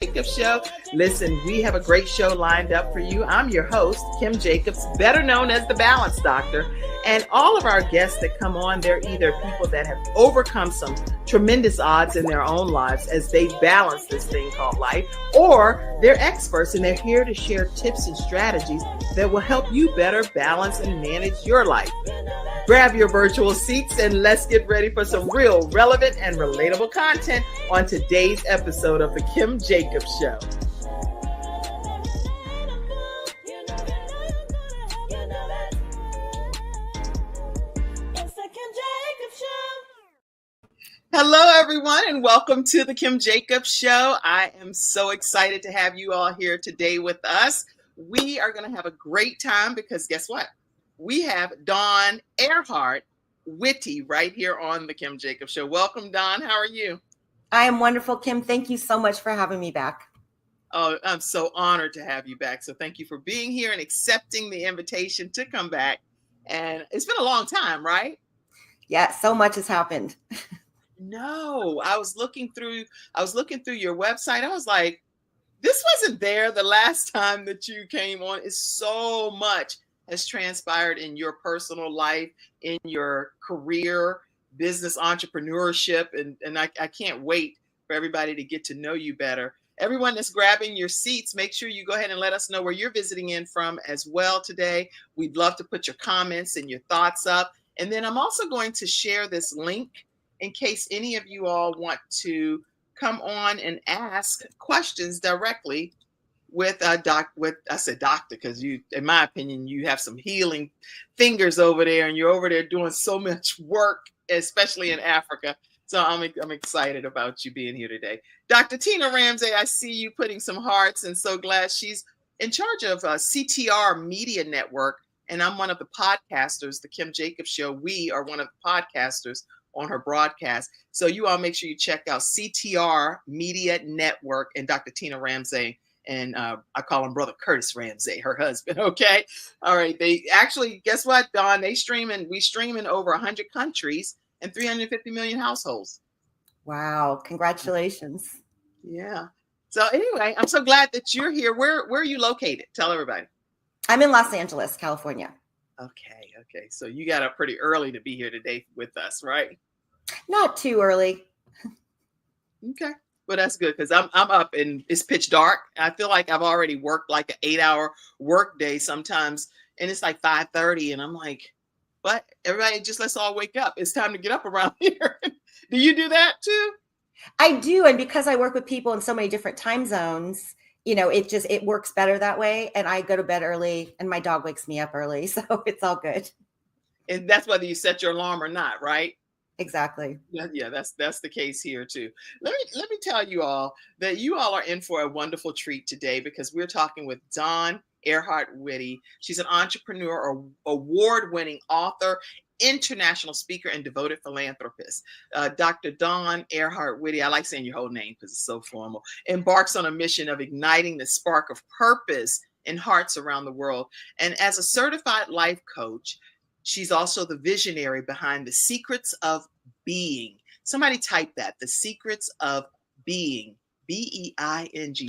Jacobs Show. Listen, we have a great show lined up for you. I'm your host, Kim Jacobs, better known as the Balance Doctor. And all of our guests that come on, they're either people that have overcome some tremendous odds in their own lives as they balance this thing called life, or they're experts and they're here to share tips and strategies that will help you better balance and manage your life. Grab your virtual seats and let's get ready for some real relevant and relatable content on today's episode of The Kim Jacobs Show. Hello, everyone, and welcome to The Kim Jacobs Show. I am so excited to have you all here today with us. We are going to have a great time because guess what? We have Dawn Earhart Whitty right here on The Kim Jacobs Show. Welcome, Dawn. How are you? I am wonderful, Kim. Thank you so much for having me back. Oh, I'm so honored to have you back. So thank you for being here and accepting the invitation to come back. And it's been a long time, right? Yeah, so much has happened. No, I was looking through your website. I was like, this wasn't there the last time that you came on. It's so much has transpired in your personal life, in your career, business entrepreneurship. And I can't wait for everybody to get to know you better. Everyone that's grabbing your seats, make sure you go ahead and let us know where you're visiting in from as well today. We'd love to put your comments and your thoughts up. And then I'm also going to share this link in case any of you all want to come on and ask questions directly with I said doctor, because you, in my opinion, you have some healing fingers over there, and you're over there doing so much work, especially in Africa. So I'm excited about you being here today. Dr. Tina Ramsey, I see you putting some hearts, and so glad. She's in charge of CTR Media Network, and I'm one of the podcasters, The Kim Jacobs Show. We are one of the podcasters on her broadcast. So you all make sure you check out CTR Media Network and Dr. Tina Ramsey. And I call him Brother Curtis Ramsey, her husband. Okay. All right. They actually, guess what, Dawn? We stream in over 100 countries and 350 million households. Wow. Congratulations. Yeah. So anyway, I'm so glad that you're here. Where are you located? Tell everybody. I'm in Los Angeles, California. Okay. So you got up pretty early to be here today with us, right? Not too early. Okay. Well, that's good because I'm up and it's pitch dark. I feel like I've already worked like an 8-hour work day sometimes, and it's like 5:30, and I'm like, "What? Everybody, just let's all wake up. It's time to get up around here." Do you do that too? I do, and because I work with people in so many different time zones, it works better that way. And I go to bed early, and my dog wakes me up early, so it's all good. And that's whether you set your alarm or not, right? Exactly. Yeah, that's the case here too. Let me tell you all that you all are in for a wonderful treat today because we're talking with Dawn Earhart Whitty. She's an entrepreneur, award-winning author, international speaker, and devoted philanthropist. Dr. Dawn Earhart Whitty, I like saying your whole name because it's so formal, embarks on a mission of igniting the spark of purpose in hearts around the world. And as a certified life coach, she's also the visionary behind The Secrets of Being. Somebody type that, The Secrets of Being, Being,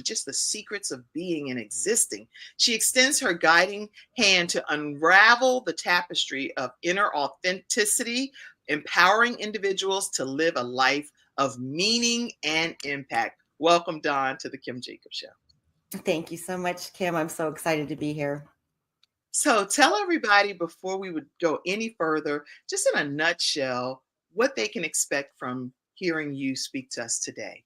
just the secrets of being and existing. She extends her guiding hand to unravel the tapestry of inner authenticity, empowering individuals to live a life of meaning and impact. Welcome, Dawn, to The Kim Jacobs Show. Thank you so much, Kim. I'm so excited to be here. So tell everybody before we would go any further, just in a nutshell, what they can expect from hearing you speak to us today.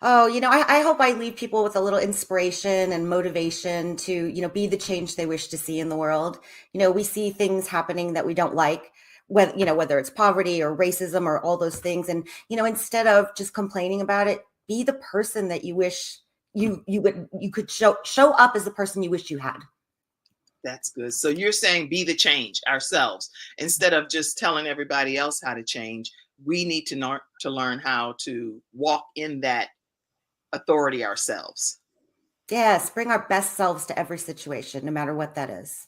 Oh, I hope I leave people with a little inspiration and motivation to, be the change they wish to see in the world. We see things happening that we don't like, whether it's poverty or racism or all those things. And, instead of just complaining about it, be the person that you wish you could show up as the person you wish you had. That's good. So you're saying be the change ourselves. Instead of just telling everybody else how to change, we need to learn how to walk in that authority ourselves. Yes, bring our best selves to every situation, no matter what that is.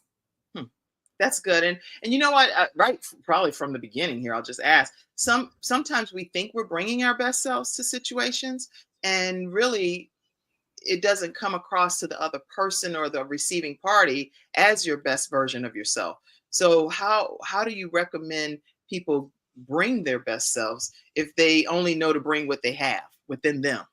That's good. And you know what? Right, probably from the beginning here, I'll just ask. Sometimes we think we're bringing our best selves to situations. and really it doesn't come across to the other person or the receiving party as your best version of yourself. So how do you recommend people bring their best selves if they only know to bring what they have within them?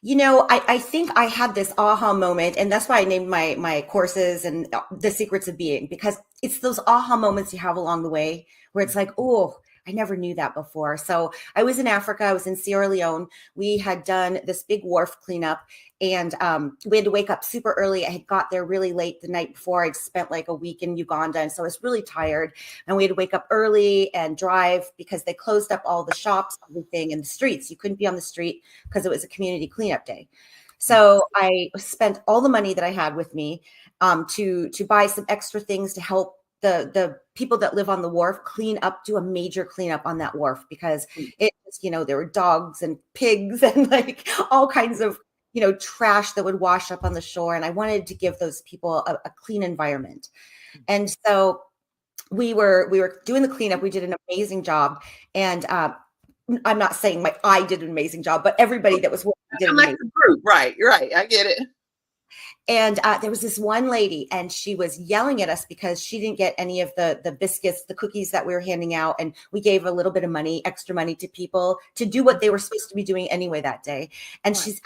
I think I had this aha moment, and that's why I named my courses and the secrets of being, because it's those aha moments you have along the way where it's like, oh, I never knew that before. So I was in Africa. I was in Sierra Leone. We had done this big wharf cleanup, and we had to wake up super early. I had got there really late the night before. I'd spent like a week in Uganda, and so I was really tired. And we had to wake up early and drive because they closed up all the shops, everything in the streets. You couldn't be on the street because it was a community cleanup day. So I spent all the money that I had with me to buy some extra things to help the people that live on the wharf clean up, do a major cleanup on that wharf, because it was, there were dogs and pigs and like all kinds of, trash that would wash up on the shore. And I wanted to give those people a clean environment. And so we were doing the cleanup. We did an amazing job. And I'm not saying I did an amazing job, but everybody that was working did an amazing group. Right. I get it. And there was this one lady, and she was yelling at us because she didn't get any of the biscuits, the cookies that we were handing out. And we gave a little bit of money, extra money to people to do what they were supposed to be doing anyway that day. And she's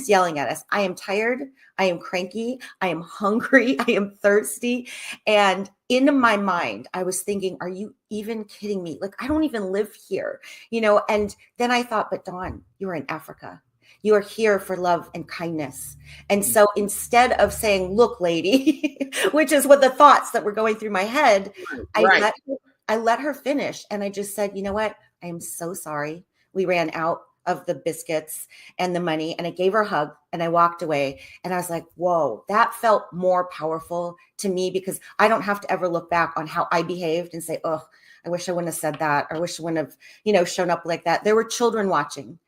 yelling at us, I am tired. I am cranky. I am hungry. I am thirsty. And in my mind, I was thinking, are you even kidding me? Like, I don't even live here, And then I thought, but Dawn, you are in Africa. You are here for love and kindness. And so instead of saying, look, lady, which is what the thoughts that were going through my head, I let her finish. And I just said, you know what? I am so sorry. We ran out of the biscuits and the money. And I gave her a hug and I walked away. And I was like, whoa, that felt more powerful to me, because I don't have to ever look back on how I behaved and say, oh, I wish I wouldn't have said that. Or I wish I wouldn't have, shown up like that. There were children watching.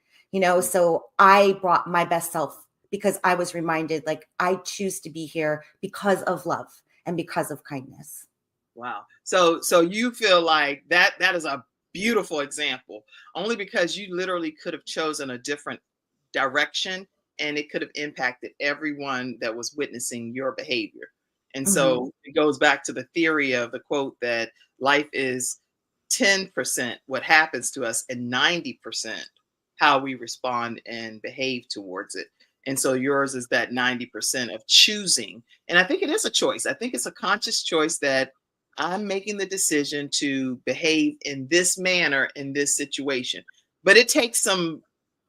So I brought my best self because I was reminded, like, I choose to be here because of love and because of kindness. Wow. So you feel like that is a beautiful example, only because you literally could have chosen a different direction and it could have impacted everyone that was witnessing your behavior. And so it goes back to the theory of the quote that life is 10% what happens to us and 90% how we respond and behave towards it. And so yours is that 90% of choosing. And I think it is a choice. I think it's a conscious choice that I'm making the decision to behave in this manner in this situation. But it takes some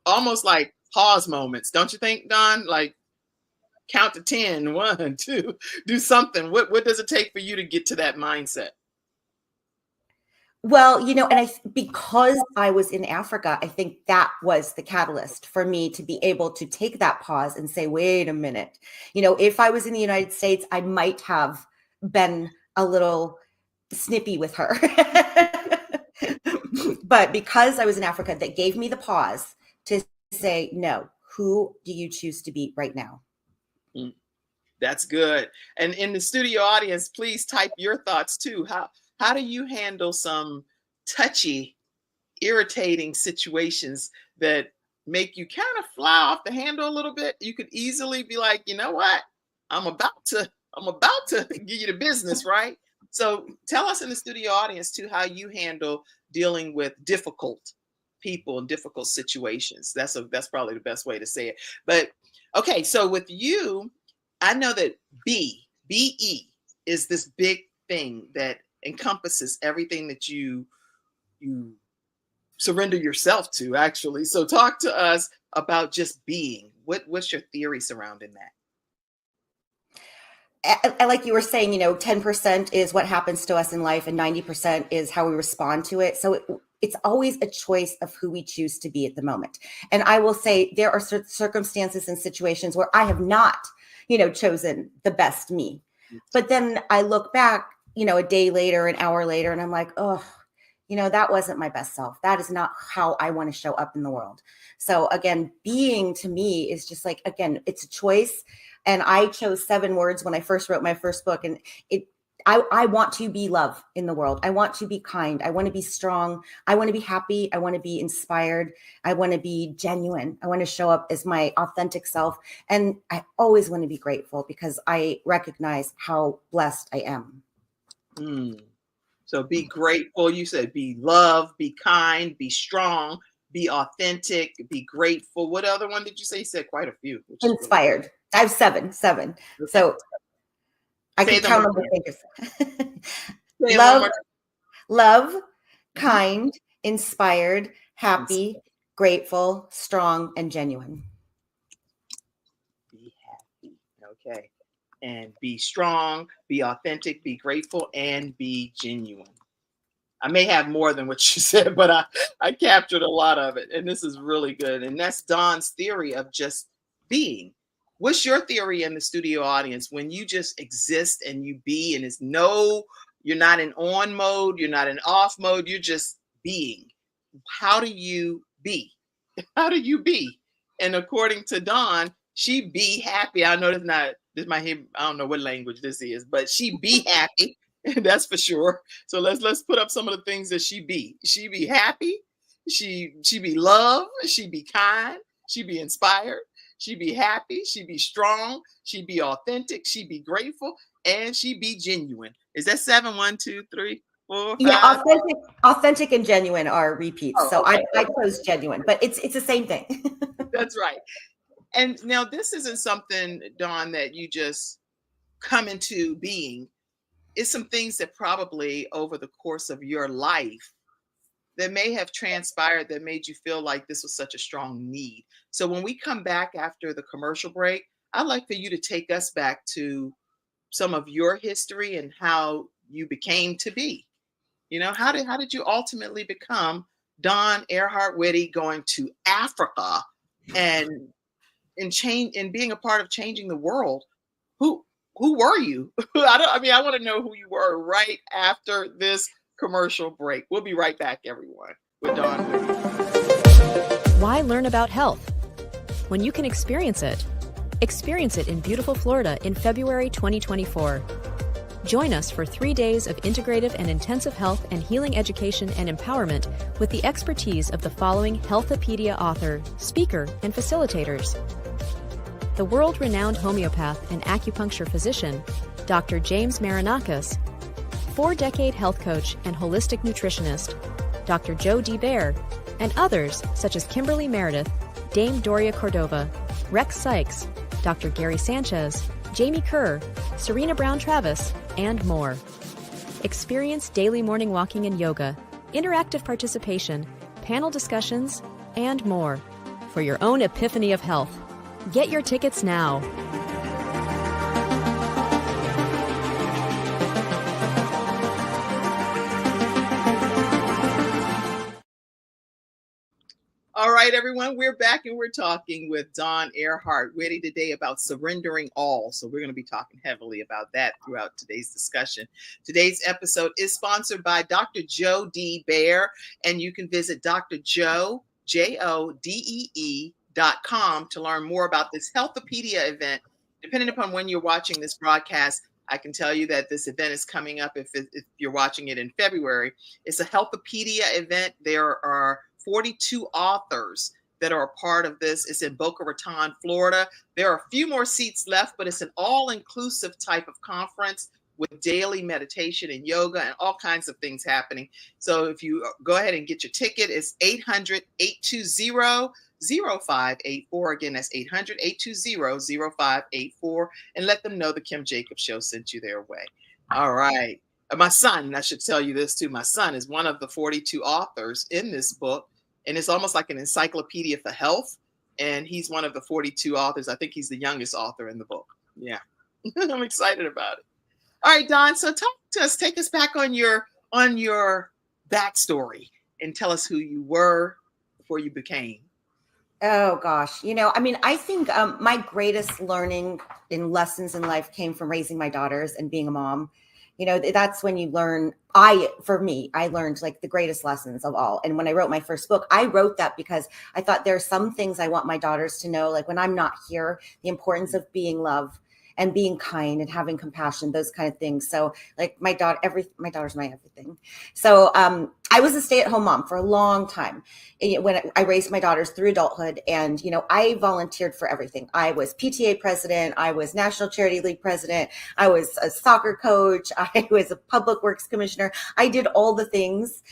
almost like pause moments, don't you think, Dawn? Like count to 10, 1, 2, do something. What does it take for you to get to that mindset? Well, and because I was in Africa, I think that was the catalyst for me to be able to take that pause and say, wait a minute. If I was in the United States, I might have been a little snippy with her. But because I was in Africa, that gave me the pause to say, no, who do you choose to be right now? That's good. And in the studio audience, please type your thoughts too. How do you handle some touchy, irritating situations that make you kind of fly off the handle a little bit? You could easily be like, you know what? I'm about to give you the business, right? So tell us in the studio audience too how you handle dealing with difficult people and difficult situations. That's probably the best way to say it. But okay, so with you, I know that BE is this big thing that encompasses everything that you surrender yourself to, actually. So talk to us about just being. What's your theory surrounding that? Like you were saying, 10% is what happens to us in life and 90% is how we respond to it. So it's always a choice of who we choose to be at the moment. And I will say there are circumstances and situations where I have not, chosen the best me. But then I look back, a day later, an hour later, and I'm like, oh, that wasn't my best self. That is not how I want to show up in the world. So again, being to me is just like, again, it's a choice. And I chose 7 words when I first wrote my first book. And I want to be love in the world. I want to be kind. I want to be strong. I want to be happy. I want to be inspired. I want to be genuine. I want to show up as my authentic self. And I always want to be grateful because I recognize how blessed I am. So be grateful. You said be love, be kind, be strong, be authentic, be grateful. What other one did you say? You said quite a few. Inspired. Really I have seven. Okay. So I can count on my fingers. Love, kind, inspired, happy, grateful, strong, and genuine. Be happy. Okay. And be strong, be authentic, be grateful, and be genuine. I may have more than what you said, but I captured a lot of it. And this is really good. And that's Dawn's theory of just being. What's your theory in the studio audience when you just exist and you be, and it's you're not in on mode, you're not in off mode, you're just being. How do you be? How do you be? And according to Dawn, she be happy. I know this might hear, I don't know what language this is, but she be happy. That's for sure. So let's put up some of the things that she be. She be happy. She be love. She be kind. She be inspired. She be happy. She be strong. She be authentic. She be grateful, and she be genuine. Is that 7? 1, 2, 3, 4, 5? Yeah, authentic and genuine are repeats. Oh, so okay. I chose genuine, but it's the same thing. That's right. And now this isn't something, Dawn, that you just come into being. It's some things that probably over the course of your life that may have transpired that made you feel like this was such a strong need. So when we come back after the commercial break, I'd like for you to take us back to some of your history and how you became to be. You know, how did you ultimately become Dawn Earhart Witte, going to Africa and being a part of changing the world? Who were you? I want to know who you were right after this commercial break. We'll be right back, everyone, with Dawn Witte. Why learn about health when you can experience it? Experience it in beautiful Florida in February 2024. Join us for 3 days of integrative and intensive health and healing education and empowerment with the expertise of the following Healthopedia author, speaker, and facilitators. The world-renowned homeopath and acupuncture physician, Dr. James Marinakis, 4-decade health coach and holistic nutritionist, Dr. Joe D. Baer, and others such as Kimberly Meredith, Dame Doria Cordova, Rex Sykes, Dr. Gary Sanchez, Jamie Kerr, Serena Brown-Travis, and more. Experience daily morning walking and yoga, interactive participation, panel discussions, and more for your own epiphany of health. Get your tickets now. All right, everyone, we're back and we're talking with Dawn Earhart Witte today about surrendering all. So we're going to be talking heavily about that throughout today's discussion. Today's episode is sponsored by Dr. Joe D. Baer, and you can visit Dr. Joe, JODEE.com to learn more about this Healthopedia event. Depending upon when you're watching this broadcast, I can tell you that this event is coming up if you're watching it in February. It's a Healthopedia event. There are 42 authors that are a part of this. It's in Boca Raton, Florida. There are a few more seats left, but it's an all-inclusive type of conference with daily meditation and yoga and all kinds of things happening. So if you go ahead and get your ticket, it's 800-820-0584. Again, that's 800-820-0584. And let them know the Kim Jacobs Show sent you their way. All right. My son, I should tell you this too, my son is one of the 42 authors in this book. And it's almost like an encyclopedia for health. And he's one of the 42 authors. I think he's the youngest author in the book. Yeah. I'm excited about it. All right, Dawn. So talk to us, take us back on your backstory and tell us who you were before you became. Oh gosh. I think my greatest learning in lessons in life came from raising my daughters and being a mom. That's when you learn. I learned like the greatest lessons of all. And when I wrote my first book, I wrote that because I thought there are some things I want my daughters to know, like when I'm not here, the importance of being love and being kind and having compassion, those kind of things. So like my daughter's my everything. So I was a stay-at-home mom for a long time when I raised my daughters through adulthood. And, I volunteered for everything. I was PTA president. I was National Charity League president. I was a soccer coach. I was a public works commissioner. I did all the things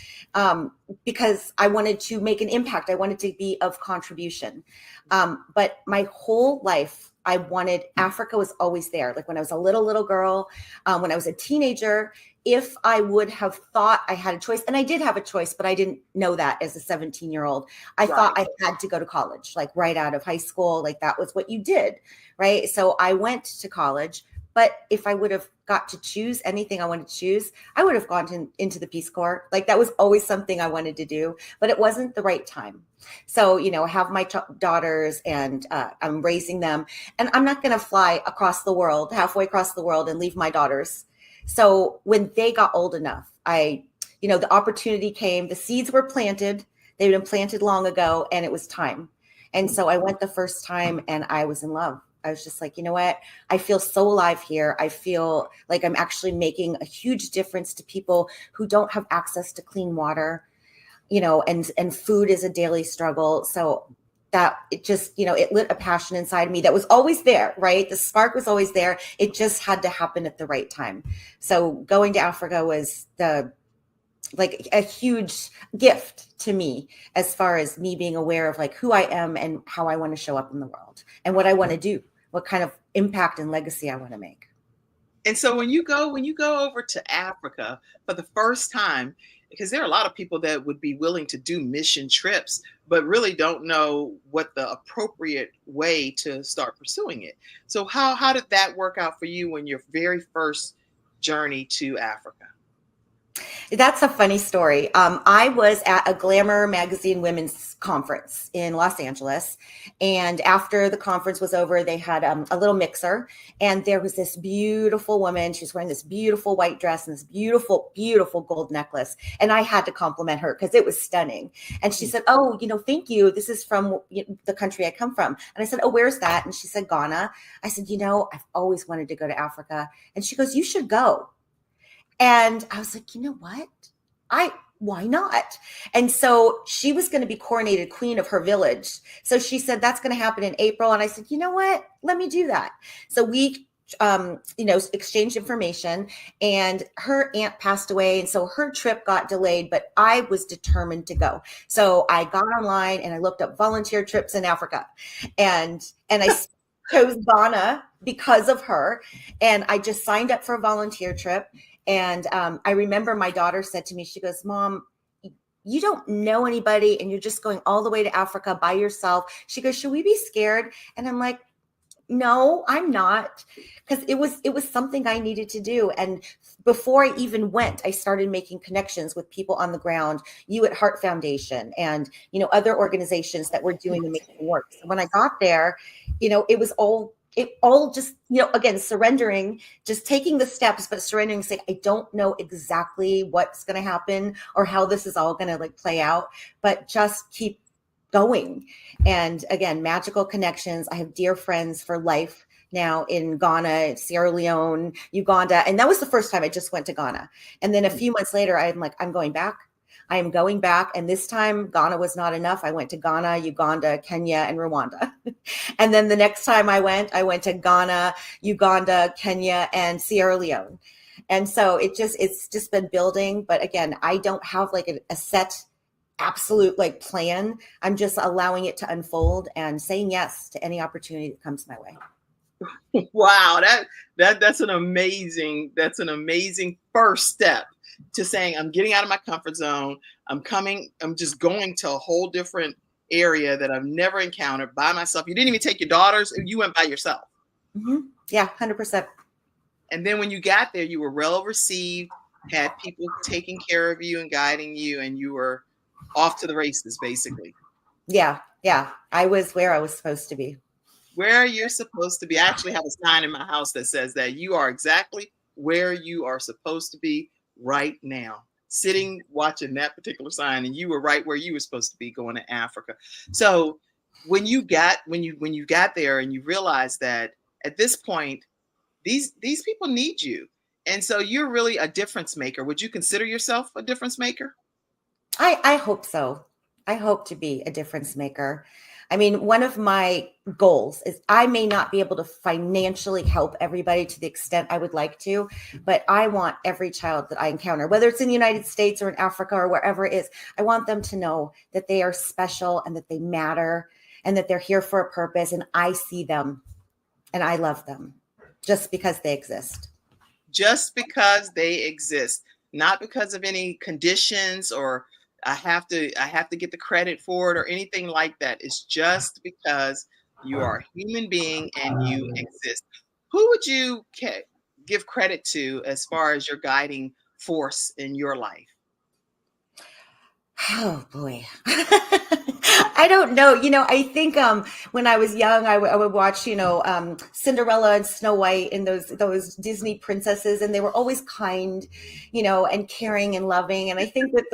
because I wanted to make an impact. I wanted to be of contribution. But my whole life, Africa was always there. Like when I was a little girl, when I was a teenager, if I would have thought I had a choice, and I did have a choice, but I didn't know that as a 17-year-old, I thought I had to go to college, like right out of high school, like that was what you did, right? So I went to college, but if I would have got to choose anything I wanted to choose, I would have gone into the Peace Corps. Like that was always something I wanted to do, but it wasn't the right time. So, I have my daughters and I'm raising them, and I'm not going to fly halfway across the world and leave my daughters. So when they got old enough, the opportunity came, the seeds were planted, they'd been planted long ago, and it was time. And so I went the first time and I was in love. I was just like, you know what? I feel so alive here. I feel like I'm actually making a huge difference to people who don't have access to clean water, and food is a daily struggle. So that it just, it lit a passion inside me that was always there, right? The spark was always there. It just had to happen at the right time. So going to Africa was like a huge gift to me as far as me being aware of like who I am and how I want to show up in the world and what I want to do, what kind of impact and legacy I want to make. And so when you go over to Africa for the first time, because there are a lot of people that would be willing to do mission trips, but really don't know what the appropriate way to start pursuing it. So how did that work out for you when your very first journey to Africa? That's a funny story. I was at a Glamour magazine women's conference in Los Angeles. And after the conference was over, they had a little mixer. And there was this beautiful woman. She was wearing this beautiful white dress and this beautiful, beautiful gold necklace. And I had to compliment her because it was stunning. And she said, oh, thank you. This is from the country I come from. And I said, oh, where's that? And she said, Ghana. I said, I've always wanted to go to Africa. And she goes, you should go. And I was like, you know what? Why not? And so she was going to be coronated queen of her village. So she said, that's going to happen in April. And I said, you know what? Let me do that. So we, exchanged information, and her aunt passed away. And so her trip got delayed, but I was determined to go. So I got online and I looked up volunteer trips in Africa, and I chose Ghana because of her. And I just signed up for a volunteer trip. And I remember my daughter said to me, she goes, Mom, you don't know anybody and you're just going all the way to Africa by yourself. She goes, should we be scared? And I'm like, no, I'm not, because it was something I needed to do. And before I even went, I started making connections with people on the ground, You at Heart Foundation, and, other organizations that were doing amazing work. So when I got there, it was all just, again, surrendering, just taking the steps, but surrendering, saying, I don't know exactly what's going to happen or how this is all going to play out, but just keep going. And again, magical connections. I have dear friends for life now in Ghana, Sierra Leone, Uganda. And that was the first time I just went to Ghana. And then a few months later, I'm like, I'm going back. I am going back. And this time Ghana was not enough. I went to Ghana, Uganda, Kenya, and Rwanda. And then the next time I went to Ghana, Uganda, Kenya, and Sierra Leone. And so it's just been building. But again, I don't have a set absolute plan. I'm just allowing it to unfold and saying yes to any opportunity that comes my way. Wow, that's an amazing first step to saying, I'm getting out of my comfort zone. I'm just going to a whole different area that I've never encountered by myself. You didn't even take your daughters, you went by yourself. Mm-hmm. Yeah, 100%. And then when you got there, you were well received, had people taking care of you and guiding you, and you were off to the races, basically. Yeah. I was where I was supposed to be. Where you're supposed to be. I actually have a sign in my house that says that you are exactly where you are supposed to be right now, sitting watching that particular sign, and you were right where you were supposed to be, going to Africa. So when you got there and you realized that at this point these people need you. And so you're really a difference maker. Would you consider yourself a difference maker? I hope so. I hope to be a difference maker. I mean, one of my goals is I may not be able to financially help everybody to the extent I would like to, but I want every child that I encounter, whether it's in the United States or in Africa or wherever it is, I want them to know that they are special and that they matter and that they're here for a purpose. And I see them and I love them just because they exist. Just because they exist, not because of any conditions or I have to get the credit for it or anything like that. It's just because you are a human being and you exist. Who would you give credit to as far as your guiding force in your life? Oh boy. I don't know. I think when I was young, I would watch, Cinderella and Snow White and those Disney princesses, and they were always kind, and caring and loving. And I think that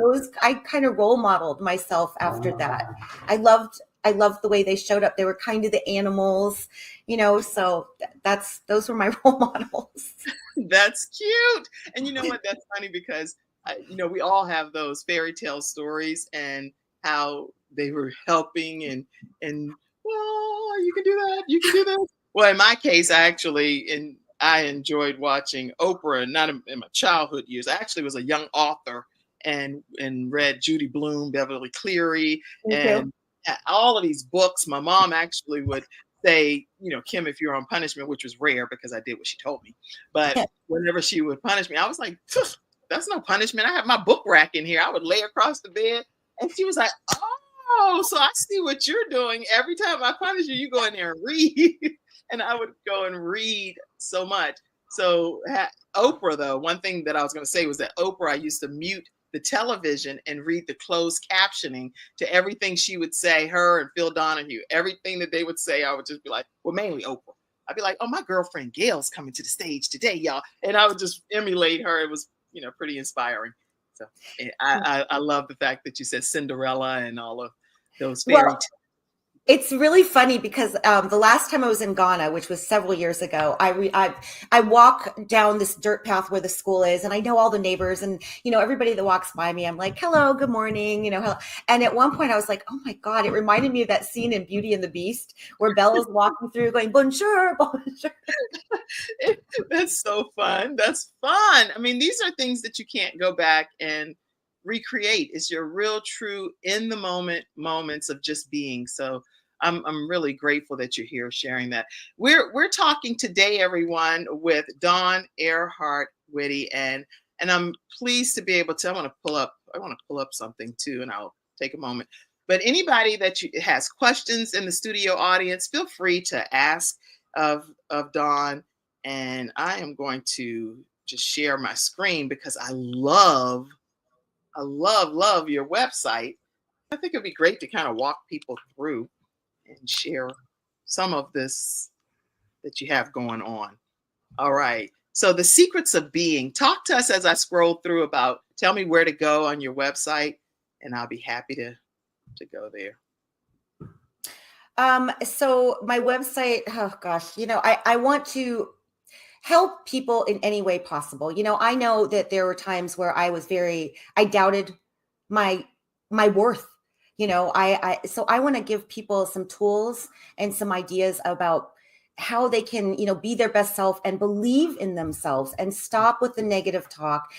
I kind of role modeled myself after that. I loved the way they showed up. They were kind to the animals, so those were my role models. That's cute. And you know what? That's funny because we all have those fairy tale stories and how they were helping and well, you can do that. You can do that. Well, in my case, I enjoyed watching Oprah, not in my childhood years. I actually was a young author and read Judy Blume, Beverly Cleary, and all of these books. My mom actually would say, Kim, if you're on punishment, which was rare because I did what she told me. But whenever she would punish me, I was like, that's no punishment. I have my book rack in here. I would lay across the bed. And she was like, oh, so I see what you're doing. Every time I punish you, you go in there and read. And I would go and read so much. So Oprah, though, one thing that I was going to say was that Oprah, I used to mute the television and read the closed captioning to everything she would say, her and Phil Donahue. Everything that they would say, I would just be like, well, mainly Oprah. I'd be like, oh, my girlfriend Gail's coming to the stage today, y'all. And I would just emulate her. It was, pretty inspiring. So I love the fact that you said Cinderella and all of those fairy tales. It's really funny because the last time I was in Ghana, which was several years ago, I walk down this dirt path where the school is, and I know all the neighbors, and everybody that walks by me, I'm like, hello, good morning, hello. And at one point I was like, oh my God, it reminded me of that scene in Beauty and the Beast where Bella's walking through going, bonjour, bonjour. That's so fun. That's fun. I mean, these are things that you can't go back and recreate. It's your real, true, in the moment moments of just being. So I'm really grateful that you're here sharing that. We're talking today, everyone, with Dawn Earhart Witte, and I'm pleased to be able to. I want to pull up something too, and I'll take a moment. But anybody that has questions in the studio audience, feel free to ask of Dawn, and I am going to just share my screen because I love your website. I think it'd be great to kind of walk people through and share some of this that you have going on. All right. So the secrets of being, talk to us as I scroll through tell me where to go on your website, and I'll be happy to go there. So my website, oh gosh, I want to help people in any way possible. I know that there were times where I doubted my worth. So I want to give people some tools and some ideas about how they can, be their best self and believe in themselves and stop with the negative talk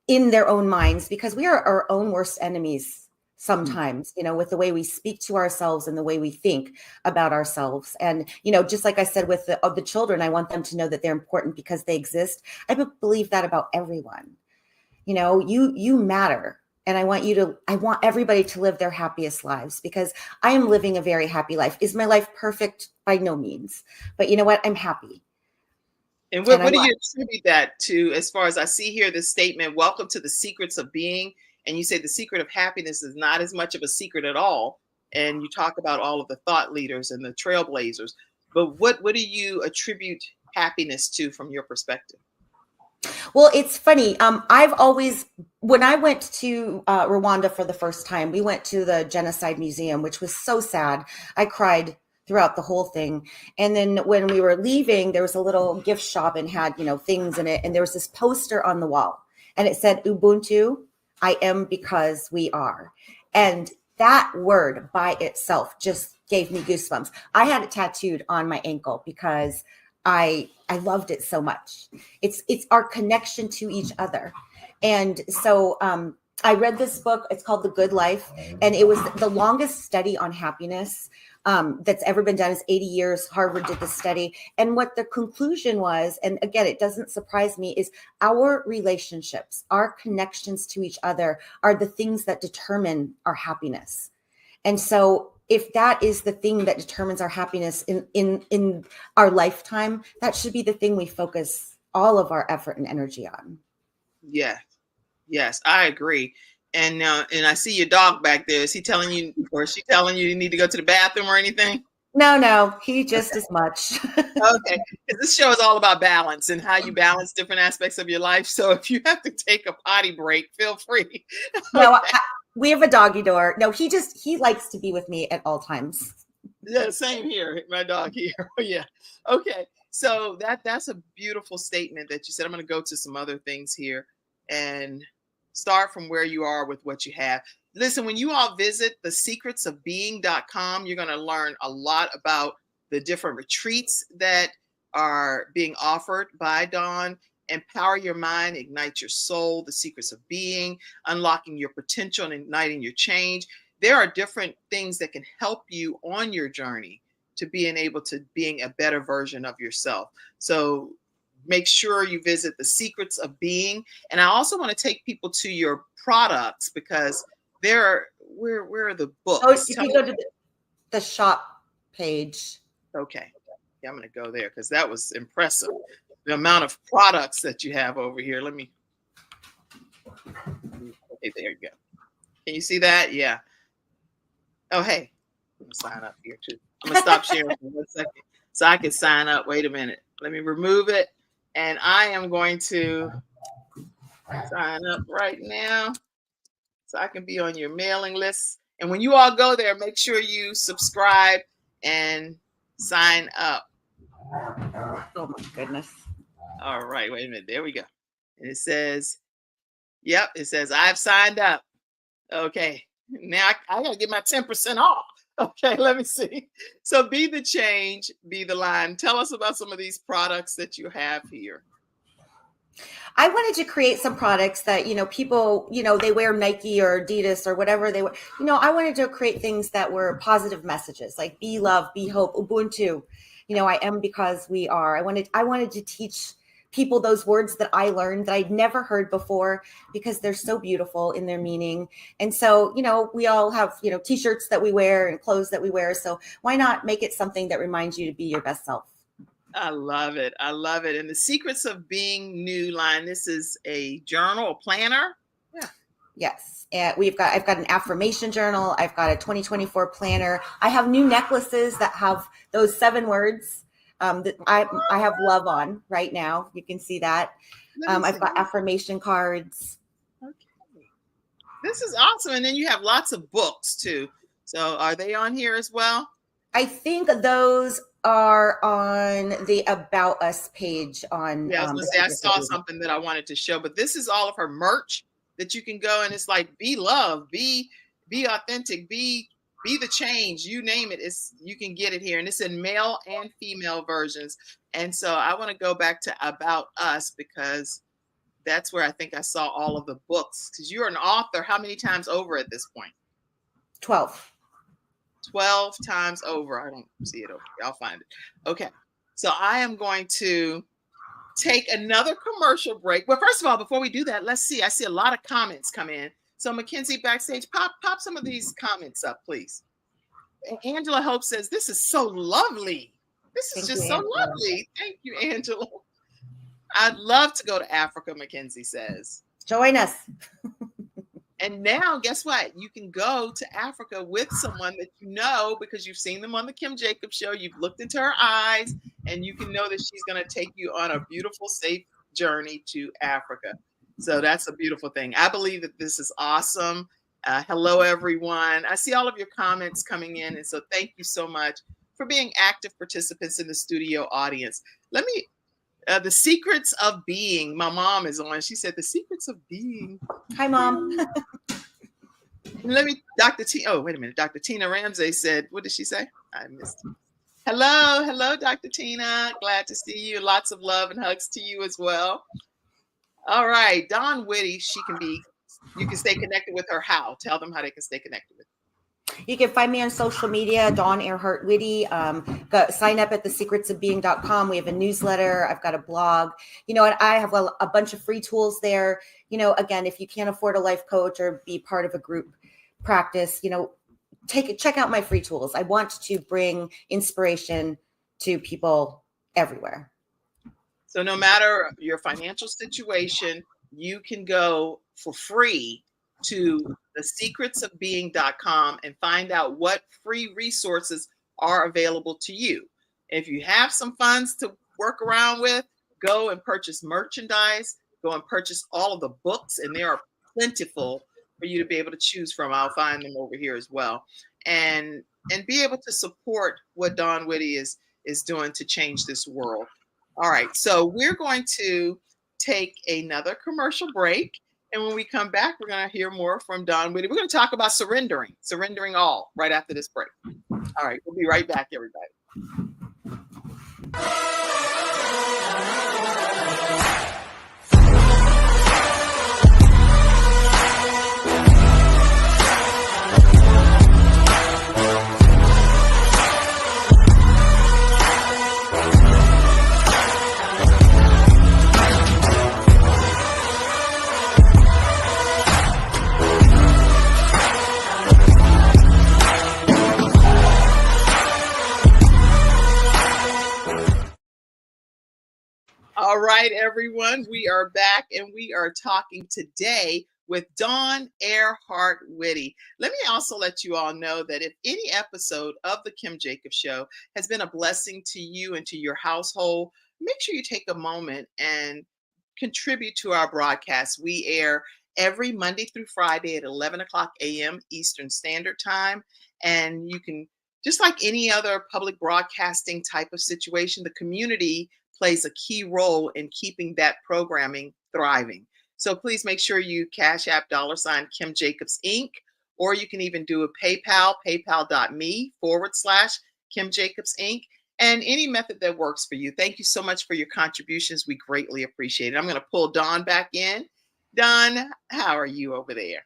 in their own minds, because we are our own worst enemies sometimes, with the way we speak to ourselves and the way we think about ourselves. And, just like I said, with the children, I want them to know that they're important because they exist. I believe that about everyone. You matter. And I want everybody to live their happiest lives, because I am living a very happy life. Is my life perfect? By no means. But you know what? I'm happy. And what do you attribute that to? As far as I see here, this statement, welcome to the secrets of being. And you say the secret of happiness is not as much of a secret at all. And you talk about all of the thought leaders and the trailblazers. But what do you attribute happiness to from your perspective? Well, it's funny. When I went to Rwanda for the first time, we went to the Genocide Museum, which was so sad. I cried throughout the whole thing. And then when we were leaving, there was a little gift shop and had, things in it. And there was this poster on the wall and it said, Ubuntu, I am because we are. And that word by itself just gave me goosebumps. I had it tattooed on my ankle because I loved it so much. It's our connection to each other. And so I read this book. It's called The Good Life. And it was the longest study on happiness that's ever been done. Is 80 years. Harvard did this study. And what the conclusion was, and again, it doesn't surprise me, is our relationships, our connections to each other are the things that determine our happiness. And so if that is the thing that determines our happiness in our lifetime, that should be the thing we focus all of our effort and energy on. Yeah. Yes, I agree. And I see your dog back there. Is he telling you, or is she telling you need to go to the bathroom or anything? No, he just as much. Okay, because this show is all about balance and how you balance different aspects of your life. So if you have to take a potty break, feel free. No, we have a doggy door. No, he likes to be with me at all times. Yeah, same here. My dog here. Yeah. Okay. So that's a beautiful statement that you said. I'm going to go to some other things here and start from where you are with what you have. Listen, when you all visit thesecretsofbeing.com, you're going to learn a lot about the different retreats that are being offered by Dawn. Empower your mind, ignite your soul, the secrets of being, unlocking your potential and igniting your change. There are different things that can help you on your journey to being able to being a better version of yourself. So make sure you visit the Secrets of Being. And I also want to take people to your products because where are the books? Oh, you can go to the shop page. Okay. Yeah, I'm going to go there because that was impressive. The amount of products that you have over here. Okay, there you go. Can you see that? Yeah. Oh, hey, I'm going to sign up here too. I'm going to stop sharing for 1 second so I can sign up. Wait a minute. Let me remove it. And I am going to sign up right now so I can be on your mailing list. And when you all go there, make sure you subscribe and sign up. Oh my goodness. All right, wait a minute. There we go. And it says, I've signed up. Okay. Now I got to get my 10% off. Okay, let me see. So be the change, be the line. Tell us about some of these products that you have here. I wanted to create some products that, people, they wear Nike or Adidas or whatever they wear. I wanted to create things that were positive messages like be love, be hope, Ubuntu. I am because we are. I wanted to teach people those words that I learned that I'd never heard before because they're so beautiful in their meaning. And so, we all have, t-shirts that we wear and clothes that we wear. So why not make it something that reminds you to be your best self? I love it. I love it. And the Secrets of Being new line, this is a journal, a planner. Yeah. Yes. And I've got an affirmation journal. I've got a 2024 planner. I have new necklaces that have those 7 words that I have love on right now. You can see that. I've got affirmation cards. Okay. This is awesome. And then you have lots of books too. So are they on here as well? I think those are on the About Us page on. Yeah, I saw something that I wanted to show, but this is all of her merch that you can go and it's like, be love, be authentic, be the change, you name it. You can get it here. And it's in male and female versions. And so I want to go back to About Us because that's where I think I saw all of the books. Because you're an author. How many times over at this point? 12 times over. I don't see it over here. I'll find it. Okay. So I am going to take another commercial break. Well, first of all, before we do that, let's see. I see a lot of comments come in. So Mackenzie backstage, pop some of these comments up, please. Angela Hope says, this is so lovely. This is just so lovely. Thank you, Angela. I'd love to go to Africa, Mackenzie says. Join us. And now, guess what? You can go to Africa with someone that you know because you've seen them on the Kim Jacobs show. You've looked into her eyes, and you can know that she's going to take you on a beautiful, safe journey to Africa. So that's a beautiful thing. I believe that this is awesome. Hello, everyone. I see all of your comments coming in, and so thank you so much for being active participants in the studio audience. Let me, the secrets of being. My mom is on. She said the secrets of being. Hi, Mom. Let me, Dr. T. Oh, wait a minute. Dr. Tina Ramsey said, what did she say? I missed it. Hello, Dr. Tina. Glad to see you. Lots of love and hugs to you as well. All right, Dawn Whitty. You can stay connected with her. How? Tell them how they can stay connected with her. You can find me on social media, Dawn Earhart Whitty. Sign up at thesecretsofbeing.com. We have a newsletter. I've got a blog. And I have a bunch of free tools there. Again, if you can't afford a life coach or be part of a group practice, check out my free tools. I want to bring inspiration to people everywhere. So no matter your financial situation, you can go for free to thesecretsofbeing.com and find out what free resources are available to you. If you have some funds to work around with, go and purchase merchandise, go and purchase all of the books, and there are plentiful for you to be able to choose from. I'll find them over here as well. And be able to support what Dawn Whitty is doing to change this world. All right, so we're going to take another commercial break. And when we come back, we're going to hear more from Dawn Whitty. We're going to talk about surrendering all right after this break. All right, we'll be right back, everybody. All right, everyone, we are back and we are talking today with Dawn Earhart Whitty. Let me also let you all know that if any episode of The Kim Jacobs Show has been a blessing to you and to your household, make sure you take a moment and contribute to our broadcast. We air every Monday through Friday at 11 o'clock a.m. Eastern Standard Time. And you can, just like any other public broadcasting type of situation, the community plays a key role in keeping that programming thriving. So please make sure you Cash App $ Kim Jacobs Inc. Or you can even do a PayPal, paypal.me/Kim Jacobs Inc. And any method that works for you. Thank you so much for your contributions. We greatly appreciate it. I'm going to pull Dawn back in. Dawn, how are you over there?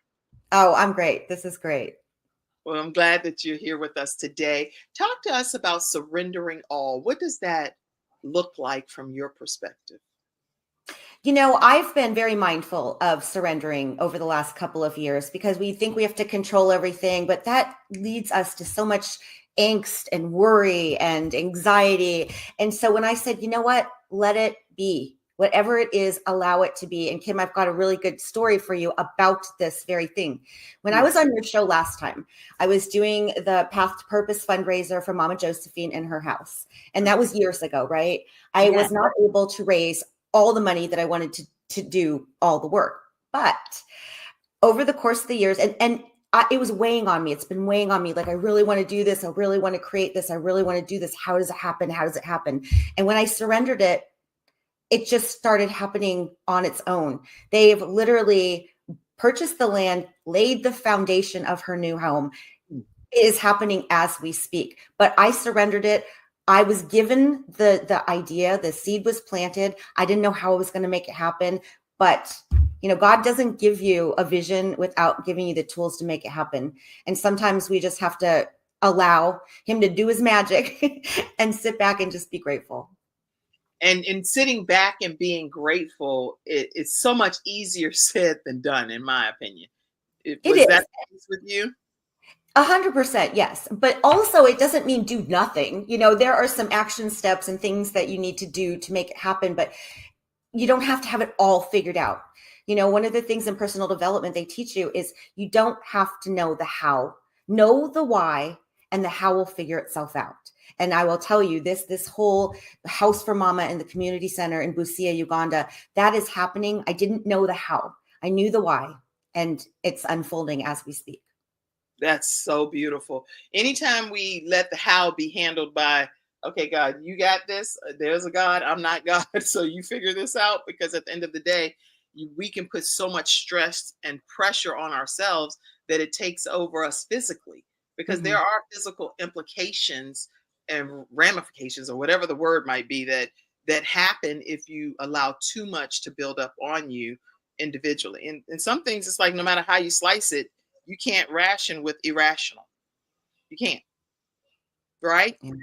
Oh, I'm great. This is great. Well, I'm glad that you're here with us today. Talk to us about surrendering all. What does that look like from your perspective? I've been very mindful of surrendering over the last couple of years because we think we have to control everything, but that leads us to so much angst and worry and anxiety. And so when I said, you know what, let it be, whatever it is, allow it to be. And Kim, I've got a really good story for you about this very thing. When I was on your show last time, I was doing the Path to Purpose fundraiser for Mama Josephine in her house. And that was years ago, right? I was not able to raise all the money that I wanted to do all the work. But over the course of the years, and it was weighing on me. It's been weighing on me. Like, I really want to do this. I really want to create this. I really want to do this. How does it happen? How does it happen? And when I surrendered it, it just started happening on its own. They've literally purchased the land, laid the foundation of her new home. It is happening as we speak. But I surrendered it. I was given the idea, the seed was planted. I didn't know how I was going to make it happen. But, God doesn't give you a vision without giving you the tools to make it happen. And sometimes we just have to allow him to do his magic and sit back and just be grateful. And in sitting back and being grateful, it's so much easier said than done, in my opinion. Was that the case with you? 100%, yes. But also, it doesn't mean do nothing. There are some action steps and things that you need to do to make it happen, but you don't have to have it all figured out. One of the things in personal development they teach you is you don't have to know the how. Know the why, and the how will figure itself out. And I will tell you this whole House for Mama in the community center in Busia, Uganda, that is happening. I didn't know the how. I knew the why, and it's unfolding as we speak. That's so beautiful. Anytime we let the how be handled by, okay, God, you got this. There's a God. I'm not God. So you figure this out, because at the end of the day, we can put so much stress and pressure on ourselves that it takes over us physically, because there Mhm. are physical implications and ramifications, or whatever the word might be, that happen if you allow too much to build up on you individually. And some things, it's like no matter how you slice it, you can't ration with irrational. You can't, right? Yeah.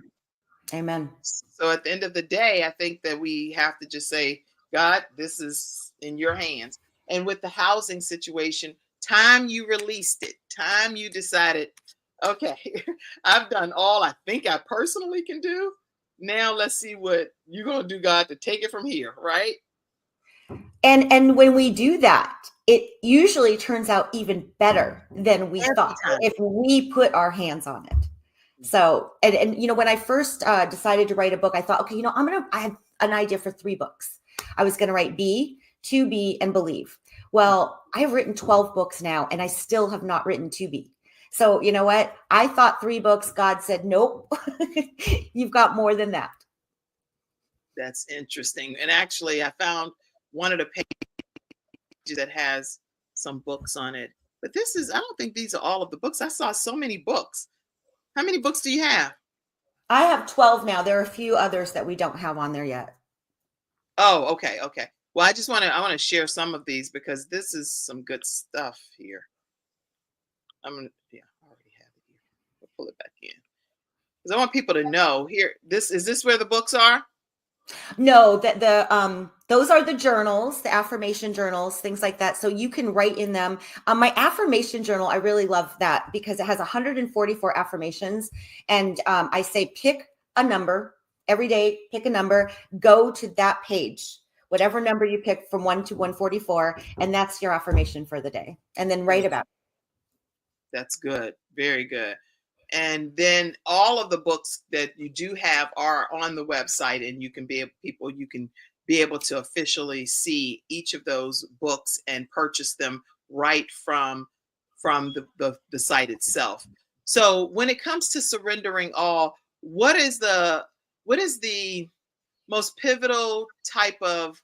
Amen. So at the end of the day, I think that we have to just say, God, this is in your hands. And with the housing situation, time you released it, time you decided, okay, I've done all I think I personally can do. Now let's see what you're going to do, God, to take it from here, right? And when we do that, it usually turns out even better than we Every thought time. if we put our hands on it. So, and you know, when I first decided to write a book, I thought, okay, you know, I had an idea for 3 books. I was going to write Be, To Be, and Believe. Well, I've written 12 books now, and I still have not written To Be. So, you know what? I thought 3 books. God said, nope, you've got more than that. That's interesting. And actually, I found one of the pages that has some books on it. But this is, I don't think these are all of the books. I saw so many books. How many books do you have? I have 12 now. There are a few others that we don't have on there yet. Oh, okay, okay. Well, I want to share some of these, because this is some good stuff here. Yeah, I already have it here. I'll pull it back in. Because I want people to know here, is this where the books are? No, that the those are the journals, the affirmation journals, things like that. So you can write in them. My affirmation journal, I really love that because it has 144 affirmations, and I say pick a number every day. Pick a number, go to that page, whatever number you pick from 1 to 144, and that's your affirmation for the day. And then write about it. That's good. Very good. And then all of the books that you do have are on the website, and you can be able to officially see each of those books and purchase them right from the site itself. So when it comes to surrendering all, what is the most pivotal type of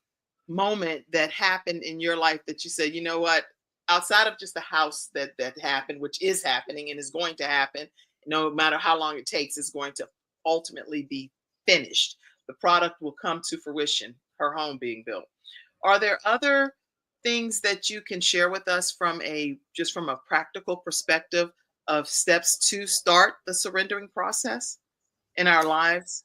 moment that happened in your life that you said, you know what, outside of just the house that happened, which is happening and is going to happen, no matter how long it takes, is going to ultimately be finished. The product will come to fruition, her home being built. Are there other things that you can share with us from a practical perspective of steps to start the surrendering process in our lives?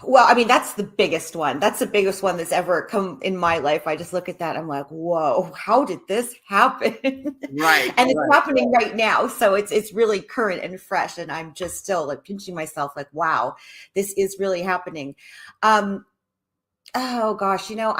Well, I mean, that's the biggest one. That's the biggest one that's ever come in my life. I just look at that. I'm like, whoa, how did this happen? Right, And it's right. happening right now. So it's really current and fresh. And I'm just still like pinching myself like, wow, this is really happening. Oh gosh, you know,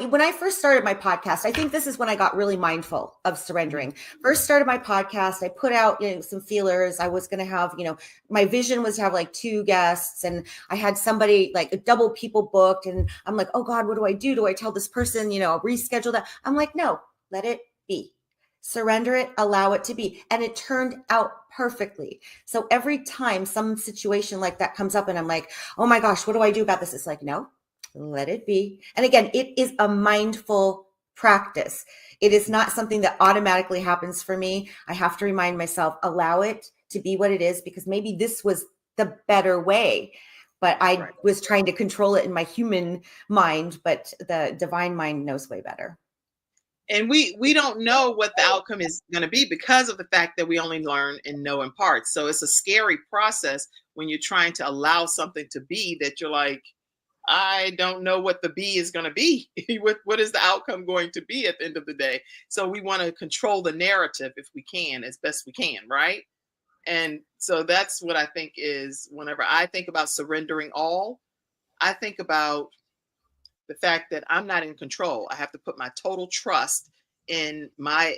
when I first started my podcast, I think this is when I got really mindful of surrendering. First started my podcast, I put out, you know, some feelers. I was going to have, you know, my vision was to have like 2 guests, and I had somebody like a double people booked, and I'm like, oh God, what do I do? Do I tell this person, you know, I'll reschedule that? I'm like, no, let it be. Surrender it, allow it to be. And it turned out perfectly. So every time some situation like that comes up and I'm like, oh my gosh, what do I do about this? It's like, no, let it be. And again, it is a mindful practice. It is not something that automatically happens for me. I have to remind myself, allow it to be what it is, because maybe this was the better way. But I was trying to control it in my human mind, but the divine mind knows way better. And we don't know what the outcome is going to be, because of the fact that we only learn and know in parts. So it's a scary process when you're trying to allow something to be that you're like, I don't know what the B is going to be. What is the outcome going to be at the end of the day? So we want to control the narrative if we can, as best we can, right? And so that's what I think is, whenever I think about surrendering all, I think about the fact that I'm not in control. I have to put my total trust in my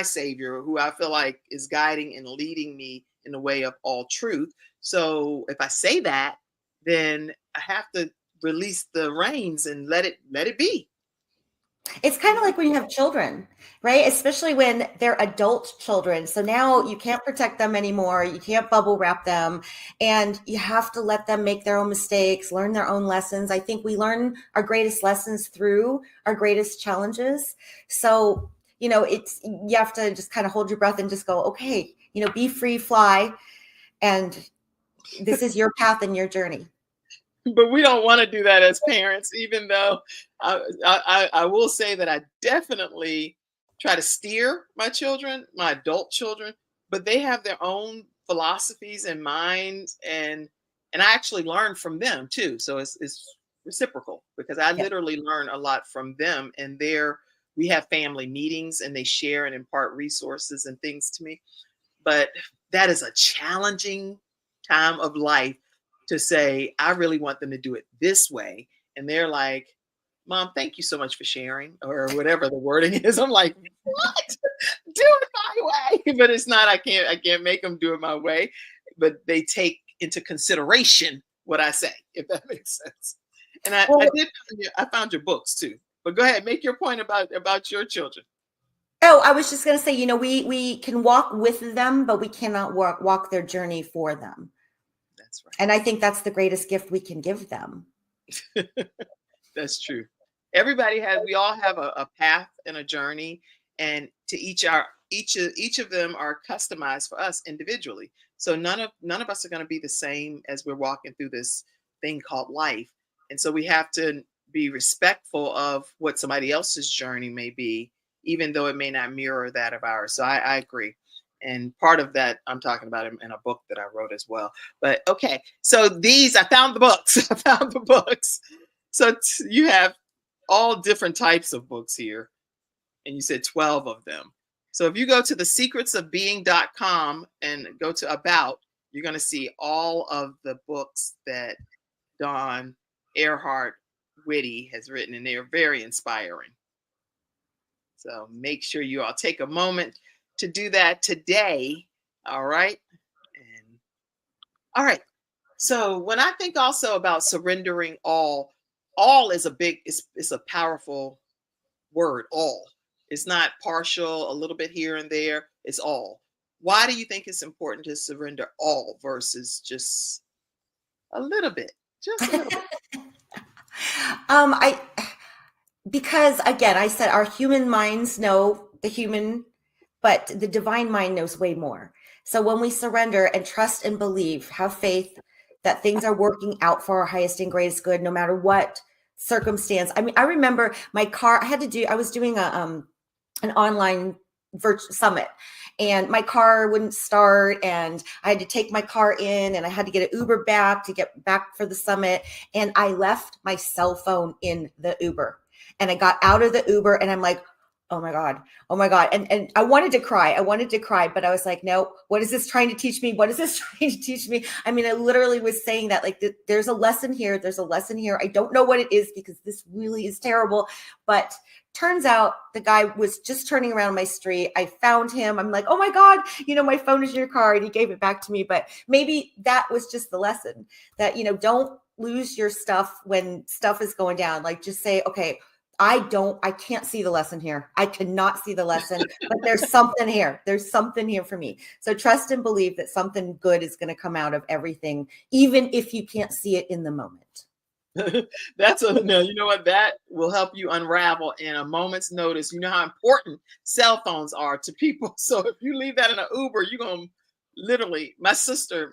Savior, who I feel like is guiding and leading me in the way of all truth. So if I say that, then I have to release the reins and let it be. It's kind of like when you have children, right? Especially when they're adult children. So now you can't protect them anymore. You can't bubble wrap them, and you have to let them make their own mistakes, learn their own lessons. I think we learn our greatest lessons through our greatest challenges. So, it's, you have to just kind of hold your breath and just go, okay, be free, fly. And this is your path and your journey. But we don't want to do that as parents, even though I will say that I definitely try to steer my children, my adult children, but they have their own philosophies and minds, and I actually learn from them too. So it's reciprocal, because I Yeah. literally learn a lot from them, and we have family meetings and they share and impart resources and things to me. But that is a challenging time of life to say, I really want them to do it this way. And they're like, Mom, thank you so much for sharing, or whatever the wording is. I'm like, what? Do it my way. But it's not, I can't make them do it my way. But they take into consideration what I say, if that makes sense. And I Well, I found your books too. But go ahead, make your point about your children. oh, I was just going to say, we can walk with them, but we cannot walk their journey for them. That's right. And I think that's the greatest gift we can give them. That's true. We all have a path and a journey, and to each of them are customized for us individually. So none of us are going to be the same as we're walking through this thing called life. And so we have to be respectful of what somebody else's journey may be, even though it may not mirror that of ours. So I agree. And part of that I'm talking about in a book that I wrote as well. But okay, so I found the books. I found the books. So you have all different types of books here, and you said 12 of them. So if you go to thesecretsofbeing.com and go to about, you're going to see all of the books that Dawn Earhart Whitty has written, and they are very inspiring. So make sure you all take a moment to do that today. All right. And all right. So when I think also about surrendering all is it's a powerful word. All. It's not partial, a little bit here and there. It's all. Why do you think it's important to surrender all versus just a little bit? Just a little bit. Because again, I said our human minds know the human, but the divine mind knows way more. So when we surrender and trust and believe, have faith that things are working out for our highest and greatest good, no matter what circumstance. I mean, I remember my car, I was doing an online virtual summit, and my car wouldn't start, and I had to take my car in, and I had to get an Uber back to get back for the summit. And I left my cell phone in the Uber, and I got out of the Uber, and I'm like, oh my God. And I wanted to cry, but I was like, no, what is this trying to teach me? I mean, I literally was saying that, like, there's a lesson here. I don't know what it is, because this really is terrible. But turns out the guy was just turning around my street. I found him. I'm like, oh my God, my phone is in your car. And he gave it back to me. But maybe that was just the lesson that, don't lose your stuff when stuff is going down. Like, just say, okay, I can't see the lesson here. I cannot see the lesson, but there's something here. There's something here for me. So trust and believe that something good is going to come out of everything, even if you can't see it in the moment. No, you know what? That will help you unravel in a moment's notice. You know how important cell phones are to people. So if you leave that in an Uber, you're going to literally, my sister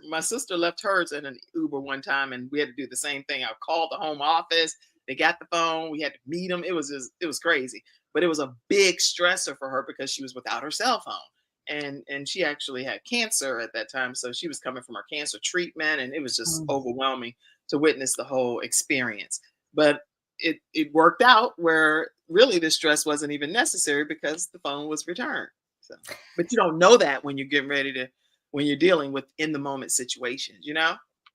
left hers in an Uber one time, and we had to do the same thing. I called the home office. They got the phone. We had to meet them. It was crazy, but it was a big stressor for her because she was without her cell phone, and she actually had cancer at that time. So she was coming from her cancer treatment, and it was just overwhelming to witness the whole experience. But it worked out where really the stress wasn't even necessary because the phone was returned. So, but you don't know that when you're when you're dealing with in the moment situations,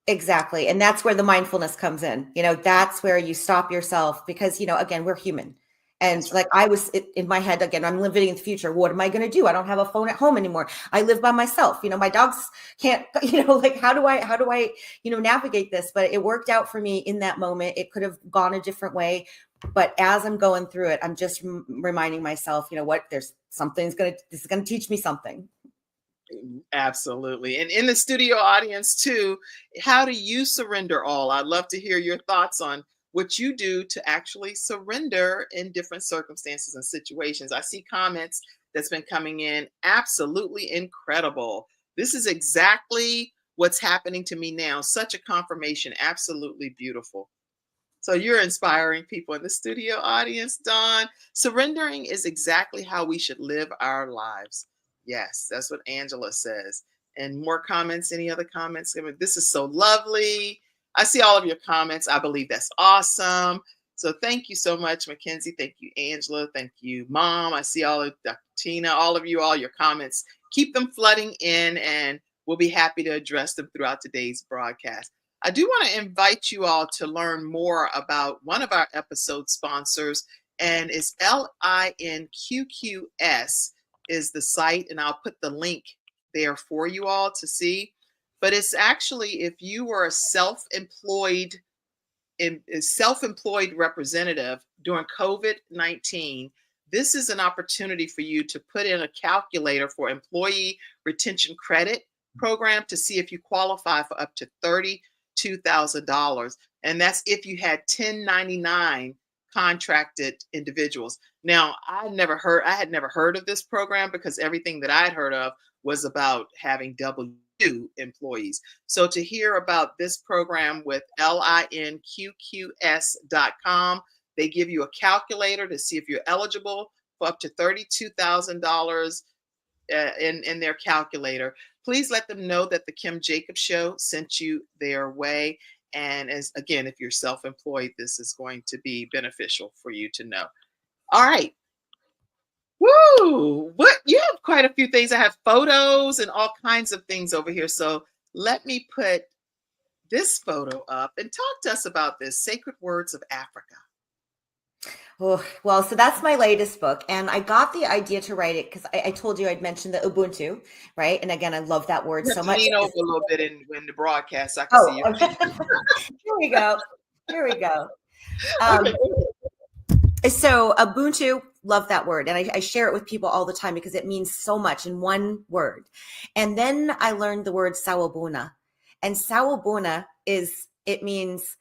Exactly. And that's where the mindfulness comes in. That's where you stop yourself, because, again, we're human. And like I was in my head, again, I'm living in the future. What am I going to do? I don't have a phone at home anymore. I live by myself. My dogs can't, like, how do I, navigate this? But it worked out for me in that moment. It could have gone a different way, But as I'm going through it, I'm just reminding myself, you know what, this is going to teach me something. Absolutely. And in the studio audience too, how do you surrender all? I'd love to hear your thoughts on what you do to actually surrender in different circumstances and situations. I see comments that's been coming in. Absolutely incredible. This is exactly what's happening to me now. Such a confirmation. Absolutely beautiful. So you're inspiring people in the studio audience, Dawn. Surrendering is exactly how we should live our lives. Yes, that's what Angela says. And more comments, any other comments? I mean, this is so lovely. I see all of your comments. I believe that's awesome. So thank you so much, Mackenzie. Thank you, Angela. Thank you, Mom. I see all of Dr. Tina, all of you, all your comments. Keep them flooding in, and we'll be happy to address them throughout today's broadcast. I do want to invite you all to learn more about one of our episode sponsors, and it's LINQQS is the site, and I'll put the link there for you all to see. But it's actually, if you were a self-employed representative during COVID-19, this is an opportunity for you to put in a calculator for Employee Retention Credit Program to see if you qualify for up to $32,000. And that's if you had 1099 contracted individuals. Now, I had never heard of this program because everything that I'd heard of was about having W employees. So to hear about this program with linqqs.com, they give you a calculator to see if you're eligible for up to $32,000 in their calculator. Please let them know that the Kim Jacobs Show sent you their way. And again, if you're self-employed, this is going to be beneficial for you to know. All right. Woo! What, you have quite a few things. I have photos and all kinds of things over here. So let me put this photo up and talk to us about this, Sacred Words of Africa. Oh, well, so that's my latest book. And I got the idea to write it because I told you I'd mentioned the Ubuntu, right? And again, I love that word so much. Lean over a little bit in the broadcast so I can see you. Okay. Here we go. Okay. So Ubuntu, love that word. And I share it with people all the time because it means so much in one word. And then I learned the word sawubona. And sawubona it means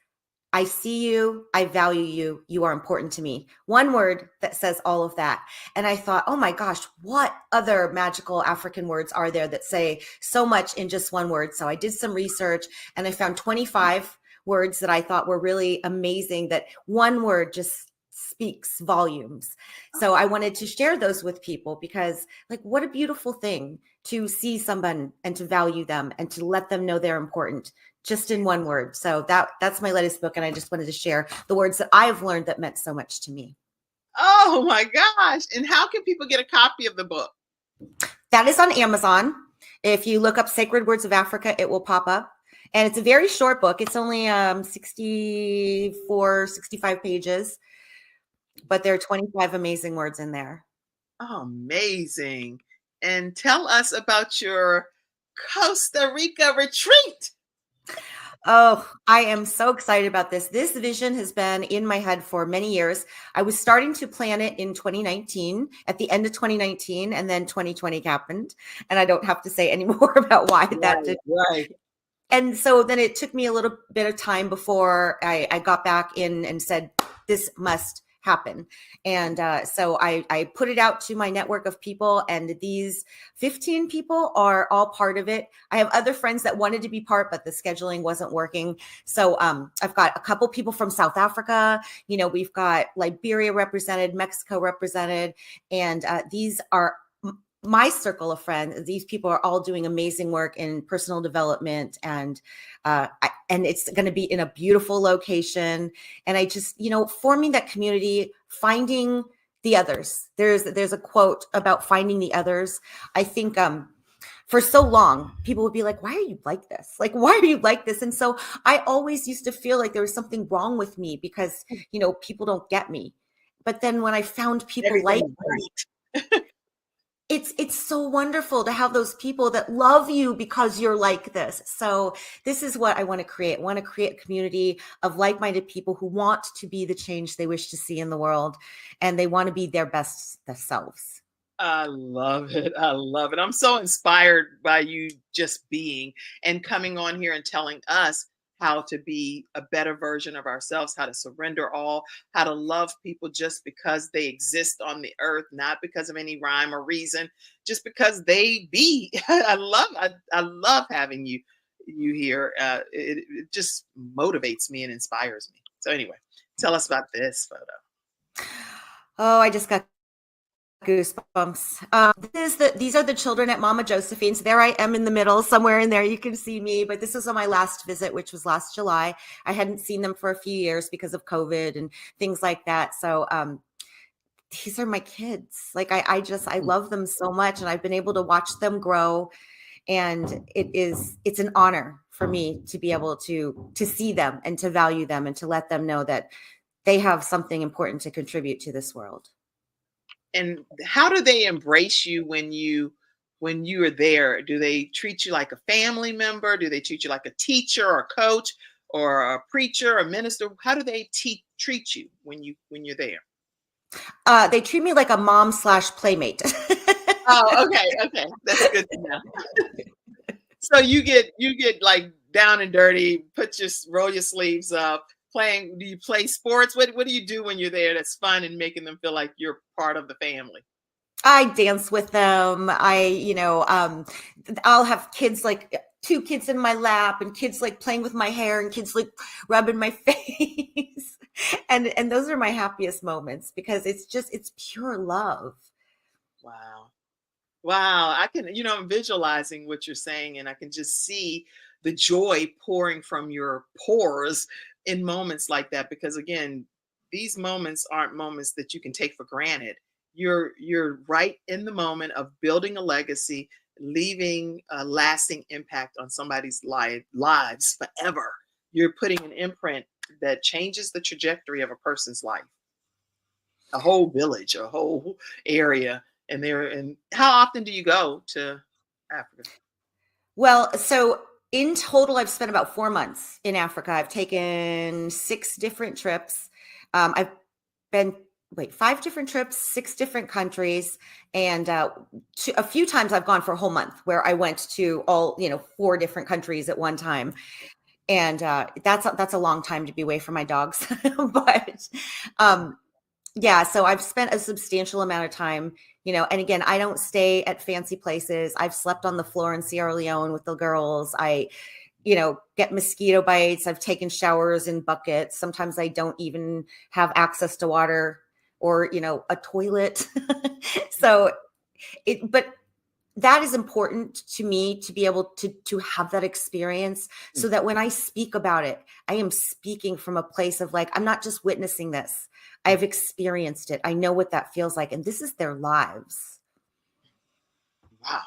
I see you, I value you, you are important to me. One word that says all of that. And I thought, oh my gosh, what other magical African words are there that say so much in just one word? So I did some research and I found 25 words that I thought were really amazing, that one word just speaks volumes. So I wanted to share those with people because, like, what a beautiful thing to see someone and to value them and to let them know they're important just in one word. So that's my latest book. And I just wanted to share the words that I've learned that meant so much to me. Oh my gosh. And how can people get a copy of the book? That is on Amazon. If you look up Sacred Words of Africa, it will pop up. And it's a very short book. It's only 65 pages, but there are 25 amazing words in there. Oh, amazing. And tell us about your Costa Rica retreat. Oh, I am so excited about this. This vision has been in my head for many years. I was starting to plan it in 2019, at the end of 2019, and then 2020 happened. And I don't have to say any more about why that did. Right. And so then it took me a little bit of time before I got back in and said, this must happen. And so I put it out to my network of people, and these 15 people are all part of it. I have other friends that wanted to be part, but the scheduling wasn't working. So I've got a couple people from South Africa. You know, we've got Liberia represented, Mexico represented, and these are my circle of friends. These people are all doing amazing work in personal development, and it's going to be in a beautiful location. And I just, forming that community, finding the others. There's a quote about finding the others. I think for so long, people would be like, why are you like this? Like, why are you like this? And so I always used to feel like there was something wrong with me because, people don't get me. But then when I found people like me, It's so wonderful to have those people that love you because you're like this. So this is what I want to create. I want to create a community of like-minded people who want to be the change they wish to see in the world, and they want to be their best selves. I love it. I love it. I'm so inspired by you just being and coming on here and telling us how to be a better version of ourselves, how to surrender all, how to love people just because they exist on the earth, not because of any rhyme or reason, just because they be. I love having you here. It just motivates me and inspires me. So anyway, tell us about this photo. Oh, I just got goosebumps. These are the children at Mama Josephine's. There I am in the middle, somewhere in there. You can see me, but this was on my last visit, which was last July. I hadn't seen them for a few years because of COVID and things like that. So these are my kids. Like I love them so much, and I've been able to watch them grow. And it's an honor for me to be able to see them and to value them and to let them know that they have something important to contribute to this world. And how do they embrace you when you are there? Do they treat you like a family member? Do they treat you like a teacher or a coach or a preacher or minister? How do they treat you when you're there? They treat me like a mom / playmate. Oh, okay, that's good to know. So you get like down and dirty, roll your sleeves up. Do you play sports? What do you do when you're there that's fun and making them feel like you're part of the family? I dance with them. I'll have kids, like 2 kids in my lap, and kids like playing with my hair, and kids like rubbing my face. And those are my happiest moments because it's pure love. Wow. Wow. I'm visualizing what you're saying, and I can just see the joy pouring from your pores in moments like that. Because again, these moments aren't moments that you can take for granted. You're right in the moment of building a legacy, leaving a lasting impact on somebody's lives forever. You're putting an imprint that changes the trajectory of a person's life, a whole village, a whole area. And how often do you go to Africa? Well, so in total, I've spent about 4 months in Africa. I've taken 6 different trips. I've been 5 different trips, 6 different countries, and a few times I've gone for a whole month, where I went to all 4 different countries at one time. And that's a long time to be away from my dogs. But yeah, so I've spent a substantial amount of time, and again, I don't stay at fancy places. I've slept on the floor in Sierra Leone with the girls. I get mosquito bites. I've taken showers in buckets. Sometimes I don't even have access to water or, a toilet. But that is important to me, to be able to have that experience, so that when I speak about it, I am speaking from a place of like, I'm not just witnessing this. I've experienced it. I know what that feels like. And this is their lives. Wow.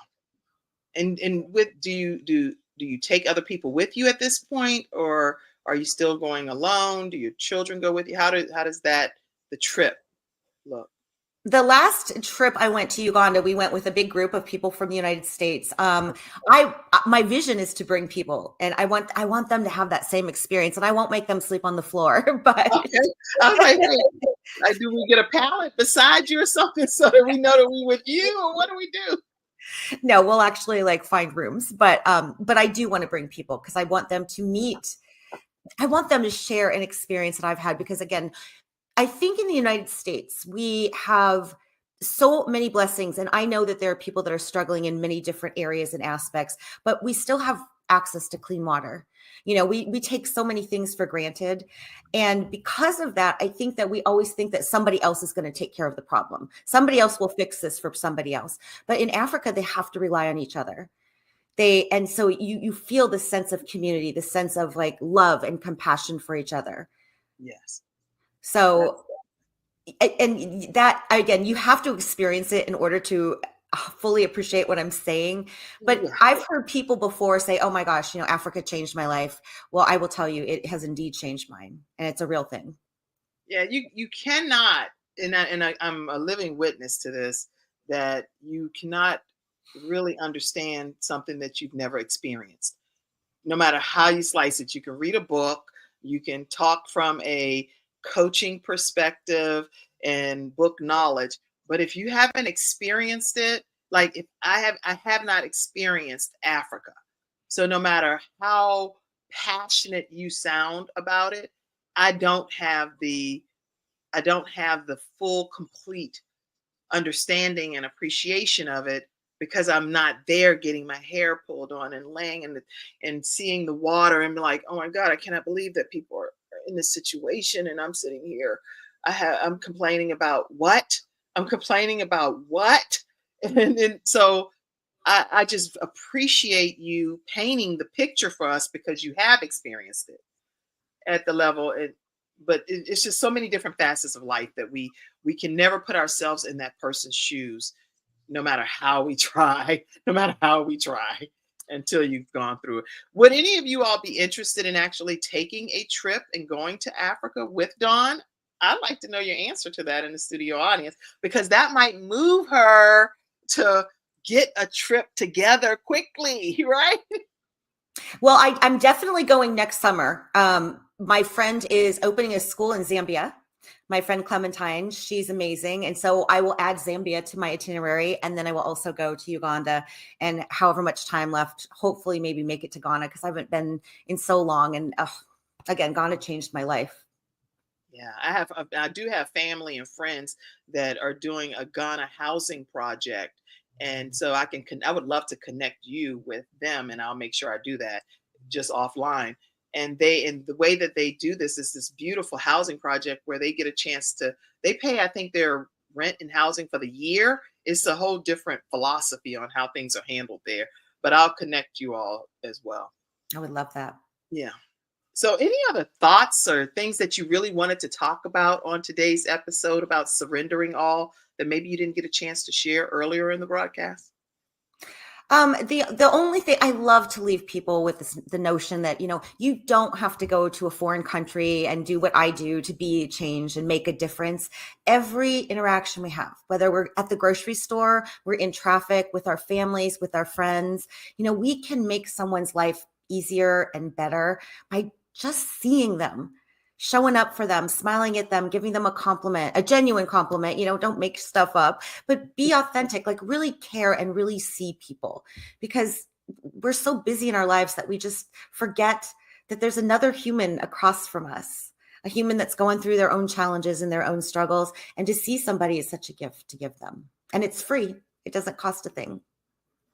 And do you take other people with you at this point, or are you still going alone? Do your children go with you? How does the trip look? The last trip I went to Uganda, we went with a big group of people from the United States. My vision is to bring people, and I want them to have that same experience, and I won't make them sleep on the floor. But okay. I was like, do we get a pallet beside you or something so that we know that we're with you, or what do we do? No, we'll actually find rooms, but I do want to bring people because I want them to meet. I want them to share an experience that I've had, because again, I think in the United States, we have so many blessings. And I know that there are people that are struggling in many different areas and aspects, but we still have access to clean water. We take so many things for granted. And because of that, I think that we always think that somebody else is going to take care of the problem. Somebody else will fix this for somebody else. But in Africa, they have to rely on each other. And so you feel the sense of community, the sense of love and compassion for each other. Yes. So, and that, again, you have to experience it in order to fully appreciate what I'm saying. But Yeah. I've heard people before say, oh my gosh, Africa changed my life. Well, I will tell you, it has indeed changed mine. And it's a real thing. Yeah, you cannot, and I'm a living witness to this, that you cannot really understand something that you've never experienced. No matter how you slice it, you can read a book, you can talk from a coaching perspective and book knowledge, but if you haven't experienced it, like if I have not experienced Africa. So no matter how passionate you sound about it, I don't have the I don't have the full complete understanding and appreciation of it because I'm not there getting my hair pulled on and laying and seeing the water and be like, oh my God, I cannot believe that people are in this situation and I'm sitting here. I'm complaining about what? I'm complaining about what? And then so I just appreciate you painting the picture for us because you have experienced it at the level but it's just so many different facets of life that we can never put ourselves in that person's shoes no matter how we try, no matter how we try until you've gone through it. Would any of you all be interested in actually taking a trip and going to Africa with Dawn? I'd like to know your answer to that in the studio audience, because that might move her to get a trip together quickly, right? Well, I'm definitely going next summer. My friend is opening a school in Zambia. My friend Clementine, she's amazing. And so I will add Zambia to my itinerary. And then I will also go to Uganda and however much time left, hopefully maybe make it to Ghana because I haven't been in so long. And again, Ghana changed my life. Yeah, I do have family and friends that are doing a Ghana housing project. And so I would love to connect you with them, and I'll make sure I do that just offline. And the way that they do this is this beautiful housing project where they get a chance they pay, I think, their rent and housing for the year. It's a whole different philosophy on how things are handled there, but I'll connect you all as well. I would love that. Yeah. So any other thoughts or things that you really wanted to talk about on today's episode about surrendering all that maybe you didn't get a chance to share earlier in the broadcast? The only thing I love to leave people with the notion that, you don't have to go to a foreign country and do what I do to be changed and make a difference. Every interaction we have, whether we're at the grocery store, we're in traffic with our families, with our friends, we can make someone's life easier and better by just seeing them, showing up for them, smiling at them, giving them a compliment, a genuine compliment, don't make stuff up, but be authentic, like really care and really see people, because we're so busy in our lives that we just forget that there's another human across from us, a human that's going through their own challenges and their own struggles. And to see somebody is such a gift to give them. And it's free. It doesn't cost a thing.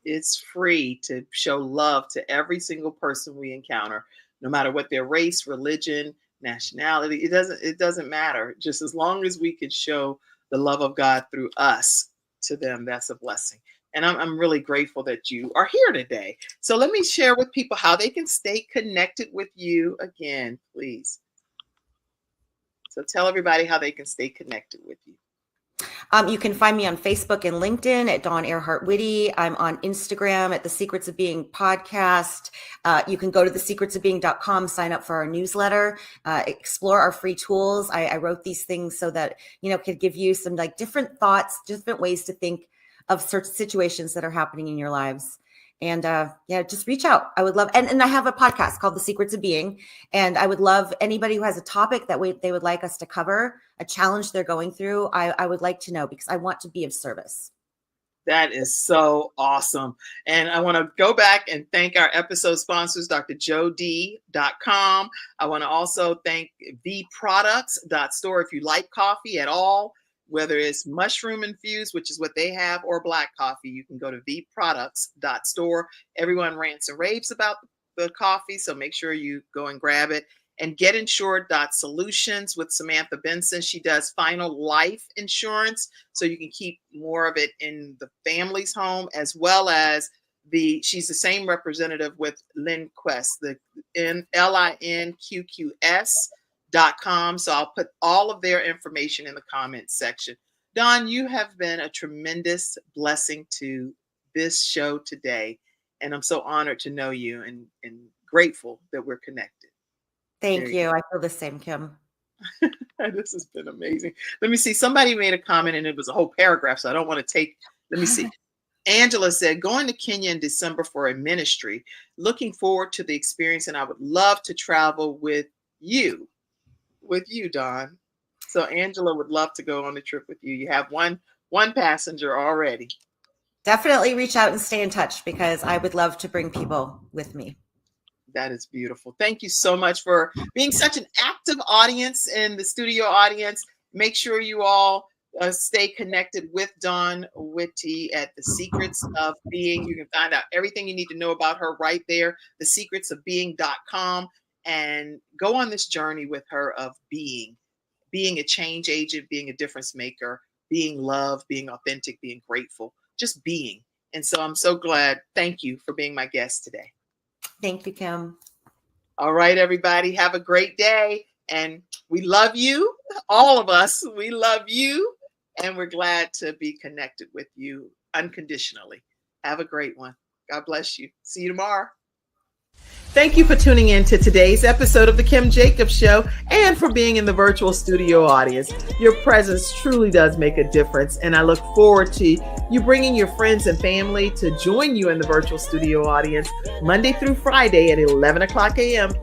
It's free to show love to every single person we encounter, no matter what their race, religion, nationality. It doesn't matter. Just as long as we can show the love of God through us to them, that's a blessing. And I'm really grateful that you are here today. So let me share with people how they can stay connected with you again, please. So tell everybody how they can stay connected with you. You can find me on Facebook and LinkedIn at Dawn Earhart Whitty. I'm on Instagram at The Secrets of Being podcast. You can go to thesecretsofbeing.com, sign up for our newsletter, explore our free tools. I wrote these things so that, could give you some different thoughts, different ways to think of certain situations that are happening in your lives. And just reach out. I would love, and I have a podcast called The Secrets of Being. And I would love anybody who has a topic that they would like us to cover, a challenge they're going through. I would like to know, because I want to be of service. That is so awesome. And I want to go back and thank our episode sponsors, drjod.com. I want to also thank vproducts.store. If you like coffee at all, whether it's mushroom infused, which is what they have, or black coffee, you can go to vproducts.store. Everyone rants and raves about the coffee, so make sure you go and grab it. And getinsured.solutions with Samantha Benson. She does final life insurance, so you can keep more of it in the family's home, as well as she's the same representative with LinQuest, the LINQQS.com. So I'll put all of their information in the comments section. Dawn, you have been a tremendous blessing to this show today. And I'm so honored to know you and grateful that we're connected. Thank you. I feel the same, Kim. This has been amazing. Let me see. Somebody made a comment and it was a whole paragraph, so I don't want to take Let me see. Angela said, going to Kenya in December for a ministry. Looking forward to the experience, and I would love to travel with you, Dawn. So Angela would love to go on the trip with you. You have one passenger already. Definitely reach out and stay in touch, because I would love to bring people with me. That is beautiful. Thank you so much for being such an active audience in the studio audience. Make sure you all stay connected with Dawn Whitty at The Secrets of Being. You can find out everything you need to know about her right there, thesecretsofbeing.com, and go on this journey with her of being a change agent, being a difference maker, being love, being authentic, being grateful, just being. And so I'm so glad. Thank you for being my guest today. Thank you, Kim. All right, everybody, have a great day. And we love you, all of us. We love you. And we're glad to be connected with you unconditionally. Have a great one. God bless you. See you tomorrow. Thank you for tuning in to today's episode of The Kim Jacobs Show, and for being in the virtual studio audience. Your presence truly does make a difference, and I look forward to you bringing your friends and family to join you in the virtual studio audience Monday through Friday at 11 o'clock a.m.